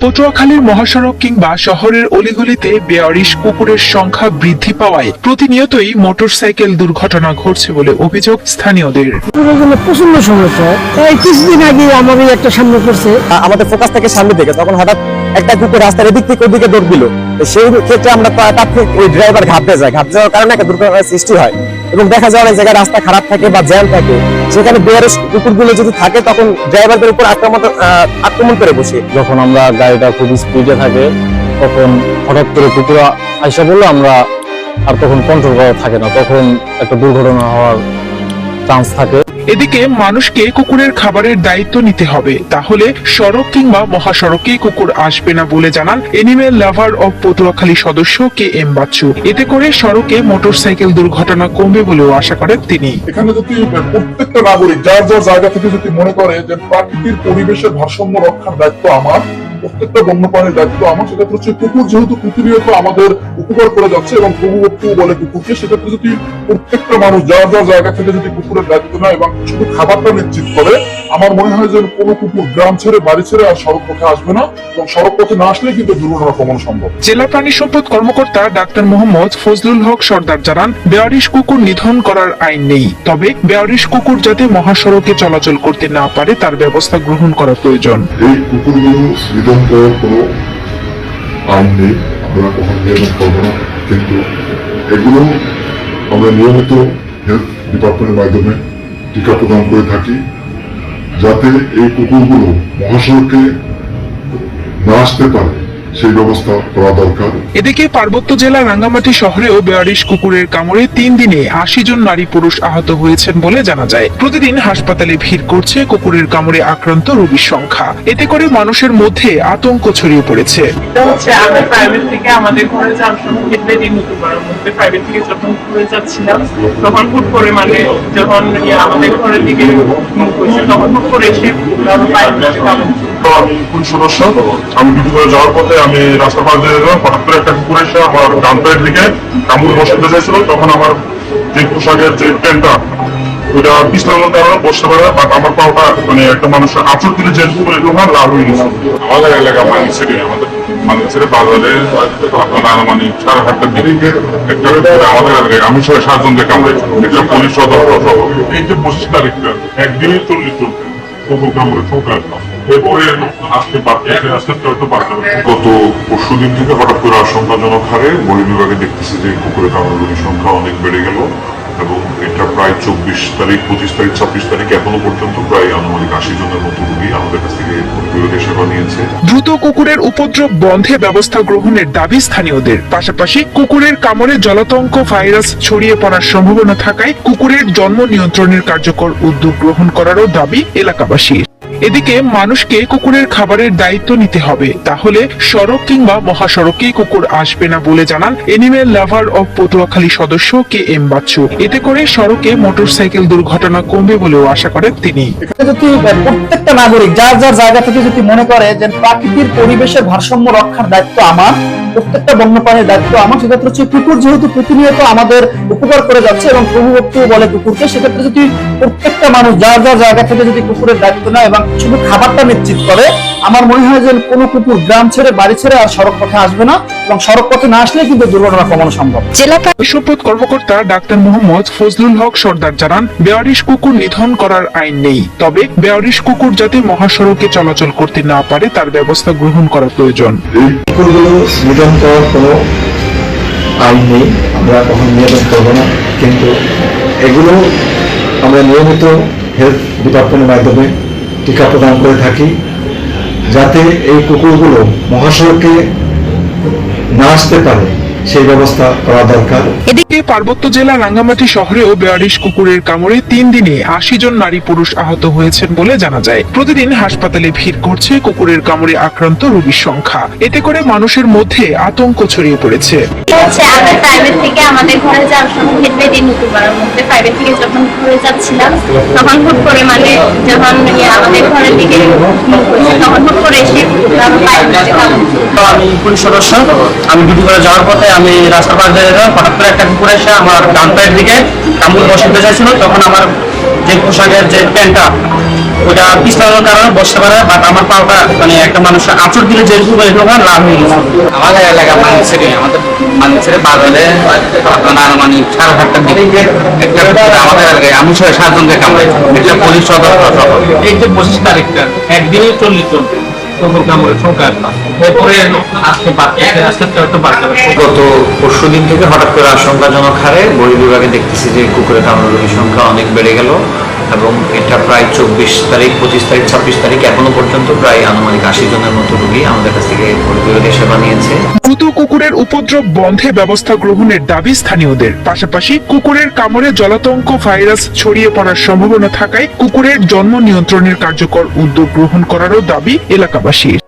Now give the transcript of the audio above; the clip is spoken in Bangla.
পটুয়াখালীর মহাসড়ক কিংবা শহরের অলিগলিতে বেয়ারিশ কুকুরের সংখ্যা বৃদ্ধি পাওয়ায় প্রতিনিয়তই মোটরসাইকেল দুর্ঘটনা ঘটছে বলে অভিযোগ স্থানীয়দের। প্রচন্ড সমস্যা। এই কিছুদিন আগে আমারই একটা সামনে করছে, আমাদের ফোকাস থেকে সামনে থেকে তখন হঠাৎ একটা কুকুর রাস্তার এদিক থেকে ওদিকে দৌড় দিল। সেই ক্ষেত্রে আমরা ওই ড্রাইভার ঘাবড়ে যাওয়ার কারণে একটা দুর্ঘটনার সৃষ্টি হয় এবং দেখা যায় অনেক জায়গায় রাস্তা খারাপ থাকে বা জ্যাম থাকে, সেখানে বেয়ারিশ কুকুরগুলো যদি থাকে তখন ড্রাইভারদের উপর আক্রমণ করে বসে। যখন আমরা গাড়িটা খুব স্পিডে থাকে তখন হঠাৎ করে কুকুর আইসা বললে আমরা আর তখন কন্ট্রোল করা থাকে না, তখন একটা দুর্ঘটনা হওয়ার চান্স থাকে। এদিকে মানুষকে কুকুরের খাবারের দায়িত্ব নিতে হবে, তাহলে সড়ক কিংবা মহাসড়কে কুকুর আসবে না বলে জানান এনিম্যাল লাভার অব পটুয়াখালী সদস্য কে এম বাচ্চু। এতে করে সড়কে মোটরসাইকেল দুর্ঘটনা কমবে বলেও আশা করেন তিনি। এখানে যদি প্রত্যেকটা নাগরিক যার যার জায়গা থেকে যদি মনে করে যে প্রাকৃতিক পরিবেশের ভারসাম্য রক্ষার দায়িত্ব আমার, প্রত্যেকটা বন্যপ্রাণীর দায়িত্ব আমার, সেক্ষেত্রে হচ্ছে কুকুর যেহেতু প্রতিনিয়ত আমাদের উপকার করে যাচ্ছে এবং প্রভুভক্তি বলে কুকুরকে, সেক্ষেত্রে যদি প্রত্যেকটা মানুষ যার যার জায়গা থেকে যদি কুকুরের দায়িত্ব নেয় এবং শুধু খাবারটা নিশ্চিত করে, আমার মনে হয় যে কোনো কুকুর গ্রাম ছেড়ে বাড়ি ছেড়ে আর সড়ক পথে আসবে না এবং সড়ক পথে না আসলে কিন্তু দুর্ঘটনা কমানো সম্ভব। জেলা প্রাণী সম্পদ কর্মকর্তা ডাক্তার মোহাম্মদ ফজলুল হক সর্দার জানান, বেয়ারিশ কুকুর নিধন করার আইন নেই, তবে বেয়ারিশ কুকুর যাতে মহাসড়কে চলাচল করতে না পারে তার ব্যবস্থা গ্রহণ করা প্রয়োজন। এই কুকুরগুলো নিধন করার কোনো আইন নেই, আমরা কখনো নিধন করবো না, কিন্তু এগুলো আমরা নিয়মিত হেলথ ডিপার্টমেন্টের মাধ্যমে টিকা প্রদান করে থাকি, যাতে এই কুকুরগুলো মহাসড়কে না আসতে পারে সেই ব্যবস্থা করা দরকার। এদিকে পার্বত্য জেলা রাঙ্গামাটি শহরেও বেয়ারিশ কুকুরের কামড়ে 3 দিনে 80 জন নারী পুরুষ আহত হয়েছেন বলে জানা যায়। প্রতিদিন হাসপাতালে ভিড় করছে কুকুরের কামড়ে আক্রান্ত রোগীর সংখ্যা। এতে করে মানুষের মধ্যে আতঙ্ক ছড়িয়ে পড়েছে। আমরা প্রাইভেট থেকে আমাদের ঘরে যাওয়ার সময় মধ্যে প্রাইভেট থেকে যখন ঘুরে যাচ্ছিলাম তখন হুট করে যখন আমাদের ঘরের দিকে তখন হুট করে এসে আমি পুলিশ সদস্য, আমি ডিউটি করে যাওয়ার পথে আমি রাস্তা পার দিয়ে গেলাম, হঠাৎ করে একটা কুকুর এসে আমার ডান পায়ের দিকে কামড় বসাতে চাইছিল। তখন আমার যে পোশাকের যে প্যান্টটা ওইটা পিছলানোর কারণে বসতে পারে, বাট আমার পাওটা একটা মানুষের আঁচড় দিলে যে লোহার লাল হয়ে গেছে। আমাদের এলাকা আমাদের বাজারে আপনার 8:30 দিকে আমাদের এলাকায় আমি 6-7 জনকে কামড়াইছি। এটা পুলিশ সদস্য সহ এই যে 25 তারিখটা একদিনই 40 জন কুকুর কামড়ে ঠোকার। গত পরশুদিন থেকে হঠাৎ করে আশঙ্কাজনক হারে মহিলা বিভাগে দেখতেছি যে কুকুরের কামড়ে রোগীর সংখ্যা অনেক বেড়ে গেল এবং এটা প্রায় 24 তারিখ, 25 তারিখ, 26 তারিখ এখনো পর্যন্ত প্রায় আনুমানিক 80 জনের মতো রোগী আমাদের কাছ থেকে বিভাগের সেবা নিয়েছে। দ্রুত কুকুরের উপদ্রব বন্ধে ব্যবস্থা গ্রহণের দাবি স্থানীয়দের। পাশাপাশি কুকুরের কামড়ে জলাতঙ্ক ভাইরাস ছড়িয়ে পড়ার সম্ভাবনা থাকায় কুকুরের জন্ম নিয়ন্ত্রণের কার্যকর উদ্যোগ গ্রহণ করারও দাবি এলাকাবাসীর। এদিকে মানুষকে কুকুরের খাবারের দায়িত্ব নিতে হবে, তাহলে সড়ক কিংবা মহাসড়কে কুকুর আসবে না বলে জানান এনিম্যাল লাভার অব পটুয়াখালী সদস্য কে এম বাচ্চু। এতে করে সড়কে মোটরসাইকেল দুর্ঘটনা কমবে বলেও আশা করেন তিনি। প্রত্যেকটা নাগরিক যার যার জায়গা থেকে যদি মনে করে যে প্রাকৃতিক পরিবেশের ভারসাম্য রক্ষার দায়িত্ব আমার, প্রত্যেকটা বন্যপ্রাণীর দায়িত্ব আমার, সেক্ষেত্রে হচ্ছে কুকুর যেহেতু প্রতিনিয়ত আমাদের উপকার করে যাচ্ছে এবং প্রভুভক্তি বলে কুকুরকে, সেক্ষেত্রে যদি প্রত্যেকটা মানুষ যার যার জায়গা থেকে যদি কুকুরের দায়িত্ব নেয় এবং শুধু খাবারটা নিশ্চিত করে, আমার মনে হয় যে কোনো কুকুর গ্রাম ছেড়ে বাড়ি ছেড়ে আর সড়ক পথে আসবে না এবং সড়ক পথে না আসলে কিন্তু দুর্ঘটনা কমানো সম্ভব। জেলা প্রাণী সম্পদ কর্মকর্তা ডাক্তার মোহাম্মদ ফজলুল হক সর্দার জানান, বেয়ারিশ কুকুর নিধন করার আইন নেই, তবে বেয়ারিশ কুকুর যাতে মহাসড়কে চলাচল করতে না পারে তার ব্যবস্থা গ্রহণ করা প্রয়োজন। এই কুকুরগুলো নিধন করার কোনো আইন নেই, আমরা কখনো নিধন করবো না, কিন্তু এগুলো আমরা নিয়মিত হেলথ ডিপার্টমেন্টের মাধ্যমে টিকা প্রদান করে থাকি, যাতে এই কুকুরগুলো মহাসড়কে না আসতে পারে সেই ব্যবস্থা করা দরকার। এদিকে পার্বত্য জেলা রাঙ্গামাটি শহরেও বেয়ারিশ কুকুরের কামড়ে 3 দিনে 80 জন নারী পুরুষ আহত হয়েছেন বলে জানা যায়। প্রতিদিন হাসপাতালে ভিড় করছে কুকুরের কামড়ে আক্রান্ত রোগীর সংখ্যা। এতে করে মানুষের মধ্যে আতঙ্ক ছড়িয়ে পড়েছে। আমরা প্রাইভেট থেকে আমাদের ঘরে যাওয়ার সময় মধ্যে প্রাইভেট থেকে যখন ঘুরে যাচ্ছিলাম তখন হুট করে যখন আমাদের ঘরের দিকে তখন হুট করে এসে আমি পুলিশ সদস্য, আমি ডিউটি করে যাওয়ার পথে আমি রাস্তা পার দিয়ে গেলাম, হঠাৎ করে একটা কুকুর এসে আমার ডান পায়ের দিকে কামড় বসাতে চাইছিল। তখন আমার যে পোশাকের যে প্যান্টটা ওটা পিছলানোর কারণে বসতে পারে, বাট আমার পাওটা মানে একটা মানুষের আঁচড় দিলে যেরকম এরকম লাভ হয়ে গেছে। আমাদের এলাকা মানুষের বাজারে আপনার আনুমানিক 7:30টার দিকে একটা আমাদের এলাকায় আমি 6-7 জনকে কামড়াইছি, এটা পুলিশ সদর সহ। এই যে 25 তারিখটা একদিনে 40 জন কুকুর কামড়ের সংখ্যা, এরপরে আজকে বাড়তে গত পরশুদিন থেকে হঠাৎ করে আশঙ্কাজনক হারে বহির্বিভাগে দেখতেছি যে কুকুরের কামড়ের রোগীর সংখ্যা অনেক বেড়ে গেল এবং এটা প্রায় 24 তারিখ, 25 তারিখ, 26 তারিখ এখনো পর্যন্ত প্রায় আনুমানিক 80 জনের মতো রোগী আমাদের কাছ থেকে বহির্বিভাগে সেবা নিয়েছে। দ্রুত কুকুরের উপদ্রব বন্ধে ব্যবস্থা গ্রহণের দাবি স্থানীয়দের। পাশাপাশি কুকুরের কামড়ে জলাতঙ্ক ভাইরাস ছড়িয়ে পড়ার সম্ভাবনা থাকায় কুকুরের জন্ম নিয়ন্ত্রণের কার্যকর উদ্যোগ গ্রহণ করারও দাবি এলাকাবাসীর।